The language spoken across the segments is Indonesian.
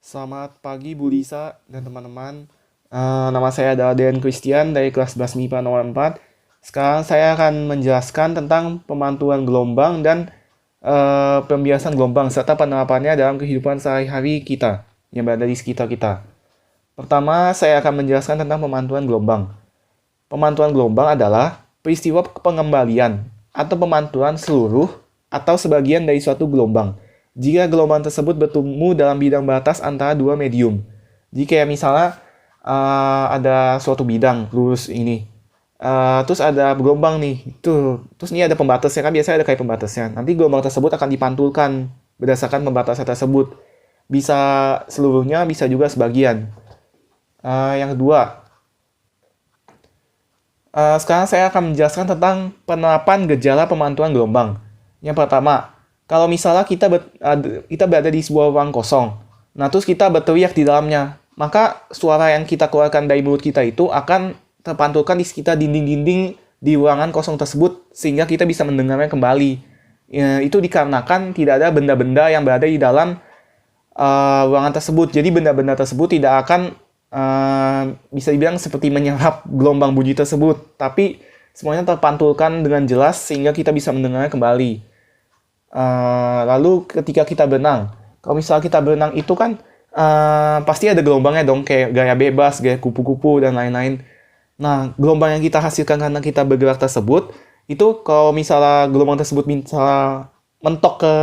Selamat pagi Bu Lisa dan teman-teman. Nama saya adalah Dean Christian dari kelas 11 MIPA nomor 4. Sekarang saya akan menjelaskan tentang pemantauan gelombang dan pembiasan gelombang serta penerapannya dalam kehidupan sehari-hari kita yang berada di sekitar kita. Pertama, saya akan menjelaskan tentang pemantauan gelombang. Pemantauan gelombang adalah peristiwa pengembalian atau pemantauan seluruh atau sebagian dari suatu gelombang jika gelombang tersebut bertemu dalam bidang batas antara dua medium. Jadi kayak misalnya ada suatu bidang lurus ini, terus ada gelombang nih, terus ini ada pembatasnya kan biasanya ada kayak pembatasnya. Nanti gelombang tersebut akan dipantulkan berdasarkan pembatasan tersebut. Bisa seluruhnya, bisa juga sebagian. Yang kedua, sekarang saya akan menjelaskan tentang penerapan gejala pemantauan gelombang. Yang pertama, kalau misalnya kita berada di sebuah ruang kosong, nah terus kita berteriak di dalamnya, maka suara yang kita keluarkan dari mulut kita itu akan terpantulkan di sekitar dinding-dinding di ruangan kosong tersebut, sehingga kita bisa mendengarnya kembali. Ya, itu dikarenakan tidak ada benda-benda yang berada di dalam ruangan tersebut. Jadi benda-benda tersebut tidak akan bisa dibilang seperti menyerap gelombang bunyi tersebut, tapi semuanya terpantulkan dengan jelas sehingga kita bisa mendengarnya kembali. Lalu ketika kita berenang, kalau misalnya kita berenang itu kan pasti ada gelombangnya dong, kayak gaya bebas, gaya kupu-kupu dan lain-lain. Nah, gelombang yang kita hasilkan karena kita bergerak tersebut, itu kalau misalnya gelombang tersebut misalnya mentok ke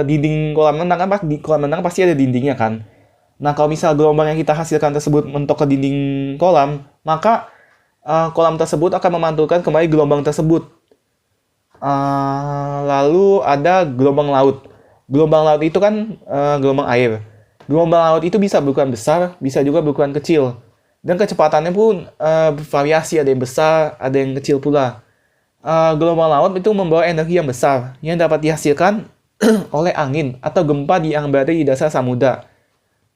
dinding kolam renang, kan di kolam renang pasti ada dindingnya kan. Nah, kalau misal gelombang yang kita hasilkan tersebut mentok ke dinding kolam, maka kolam tersebut akan memantulkan kembali gelombang tersebut. Lalu ada gelombang laut. Gelombang laut itu kan gelombang air. Gelombang laut itu bisa berukuran besar, bisa juga berukuran kecil. Dan kecepatannya pun bervariasi, ada yang besar, ada yang kecil pula. Gelombang laut itu membawa energi yang besar, yang dapat dihasilkan oleh angin atau gempa yang berada di dasar samudra.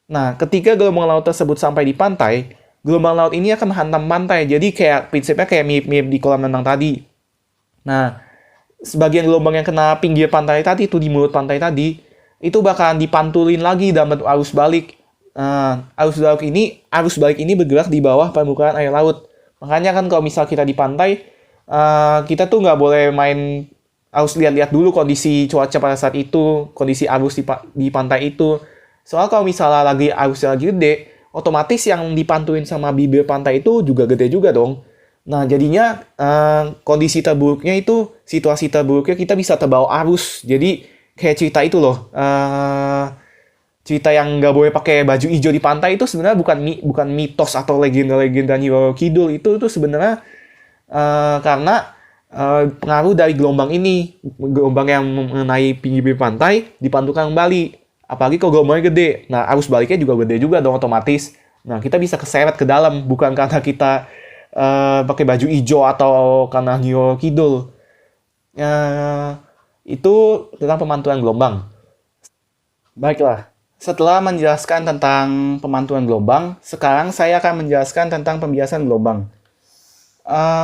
Nah, ketika gelombang laut tersebut sampai di pantai, gelombang laut ini akan menghantam pantai. Jadi kayak prinsipnya kayak mirip-mirip di kolam renang tadi. Nah, sebagian gelombang yang kena pinggir pantai tadi, itu di mulut pantai tadi, itu bakalan dipantulin lagi dalam bentuk arus balik. Arus balik ini bergerak di bawah permukaan air laut. Makanya kan kalau misal kita di pantai, kita tuh nggak boleh harus lihat-lihat dulu kondisi cuaca pada saat itu, kondisi arus di pantai itu. Soalnya kalau misalnya arusnya lagi gede, otomatis yang dipantulin sama bibir pantai itu juga gede juga dong. Nah, jadinya kondisi terburuknya itu, situasi terburuknya kita bisa terbawa arus. Jadi kayak cerita itu loh, cerita yang nggak boleh pakai baju hijau di pantai itu sebenarnya bukan mitos atau legenda-legenda Nyi Roro Kidul. Itu sebenarnya karena pengaruh dari gelombang ini, gelombang yang mengenai pinggir pantai dipantulkan kembali. Apalagi kalau gelombangnya gede. Nah, arus baliknya juga gede juga dong otomatis. Nah, kita bisa keseret ke dalam. Bukan karena kita pakai baju hijau atau karena Nyi Roro Kidul. Itu tentang pemantauan gelombang. Baiklah, setelah menjelaskan tentang pemantauan gelombang, sekarang saya akan menjelaskan tentang pembiasan gelombang.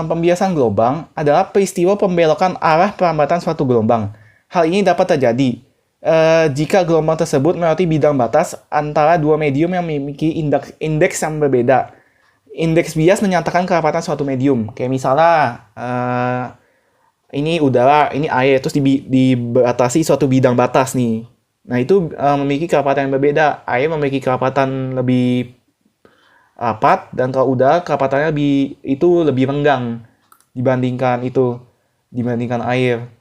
Pembiasan gelombang adalah peristiwa pembelokan arah perambatan suatu gelombang. Hal ini dapat terjadi jika gelombang tersebut melewati bidang batas antara dua medium yang memiliki indeks yang berbeda. Indeks bias menyatakan kerapatan suatu medium. Kayak misalnya ini udara, ini air, terus dibatasi suatu bidang batas nih. Nah, itu memiliki kerapatan yang berbeda. Air memiliki kerapatan lebih rapat, dan kalau udara kerapatannya lebih renggang dibandingkan air.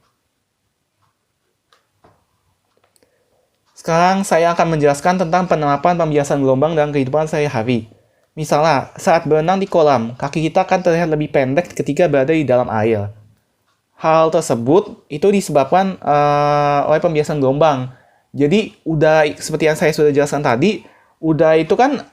Sekarang saya akan menjelaskan tentang penerapan pembiasan gelombang dalam kehidupan sehari-hari. Misalnya, saat berenang di kolam, kaki kita akan terlihat lebih pendek ketika berada di dalam air. Hal tersebut itu disebabkan oleh pembiasan gelombang. Jadi, seperti yang saya sudah jelaskan tadi, udara itu kan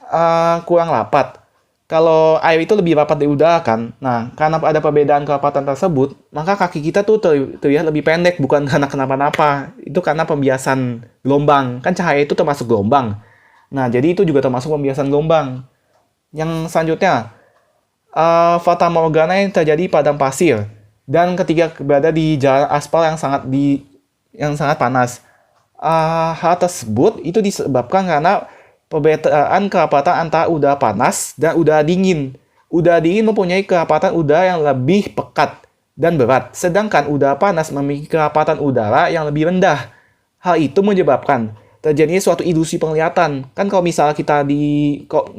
kurang rapat. Kalau air itu lebih rapat dari udara kan. Nah, karena ada perbedaan kerapatan tersebut, maka kaki kita tuh terlihat lebih pendek, bukan karena kenapa-napa. Itu karena pembiasan gelombang. Kan cahaya itu termasuk gelombang. Nah, jadi itu juga termasuk pembiasan gelombang. Yang selanjutnya, fata morgana yang terjadi padang pasir. Dan ketika berada di jalan aspal yang sangat panas. Hal tersebut itu disebabkan karena perbedaan kerapatan antara udara panas dan udara dingin. Udara dingin mempunyai kerapatan udara yang lebih pekat dan berat, sedangkan udara panas memiliki kerapatan udara yang lebih rendah. Hal itu menyebabkan terjadinya suatu ilusi penglihatan. Kan kalau misalnya kita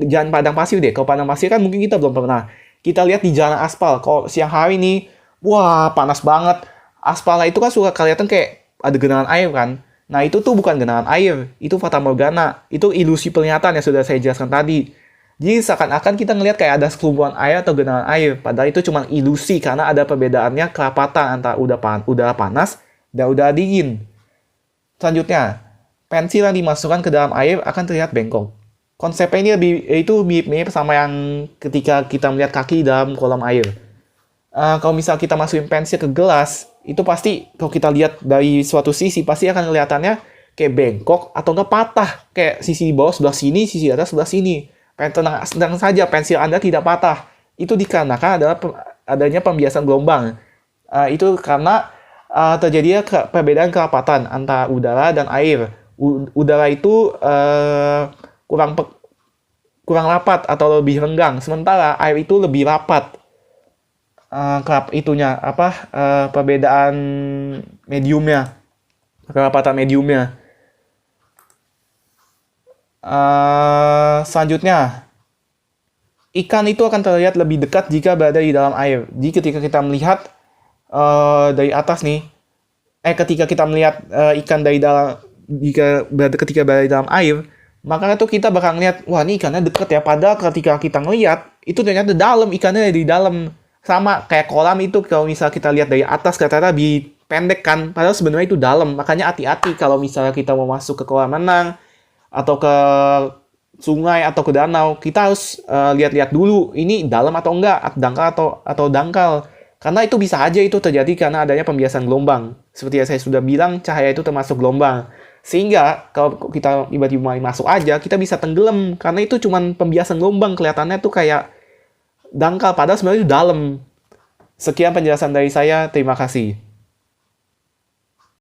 jalan padang pasir deh, kalau padang pasir kan mungkin kita belum pernah. Kita lihat di jalan aspal, kalau siang hari nih, wah panas banget. Aspalnya itu kan suka kelihatan kayak ada genangan air kan. Nah itu tuh bukan genangan air, itu fata morgana. Itu ilusi penglihatan yang sudah saya jelaskan tadi. Jadi seakan-akan kita ngelihat kayak ada sekelumpulan air atau genangan air. Padahal itu cuma ilusi karena ada perbedaannya kerapatan antara udara panas dan udara dingin. Selanjutnya, pensil yang dimasukkan ke dalam air akan terlihat bengkok. Konsepnya ini itu mirip-mirip sama yang ketika kita melihat kaki dalam kolam air. Kalau misal kita masukin pensil ke gelas, itu pasti kalau kita lihat dari suatu sisi pasti akan kelihatannya kayak bengkok atau nggak patah. Kayak sisi bawah sebelah sini, sisi atas sebelah sini. Tenang saja, pensil Anda tidak patah. Itu dikarenakan adanya pembiasan gelombang. Itu karena terjadinya perbedaan kerapatan antara udara dan air. Udara itu kurang rapat atau lebih renggang, sementara air itu lebih rapat. Perbedaan mediumnya, kerapatan mediumnya. Selanjutnya, ikan itu akan terlihat lebih dekat jika berada di dalam air. Jadi ketika kita melihat dari atas nih, ketika kita melihat ikan dari dalam, ketika berada di dalam air, maka itu kita bakal ngeliat, wah ini ikannya deket ya. Padahal ketika kita ngeliat, itu ternyata dalam, ikannya di dalam. Sama kayak kolam itu, kalau misal kita lihat dari atas, ternyata lebih pendek kan. Padahal sebenarnya itu dalam. Makanya hati-hati kalau misalnya kita mau masuk ke kolam renang, atau ke sungai, atau ke danau. Kita harus lihat-lihat dulu, ini dalam atau enggak, dangkal atau dangkal. Karena itu bisa aja itu terjadi karena adanya pembiasan gelombang. Seperti yang saya sudah bilang, cahaya itu termasuk gelombang. Sehingga kalau kita tiba-tiba masuk aja, kita bisa tenggelam. Karena itu cuma pembiasan gelombang, kelihatannya tuh kayak dangkal, padahal sebenarnya itu dalam. Sekian penjelasan dari saya, terima kasih.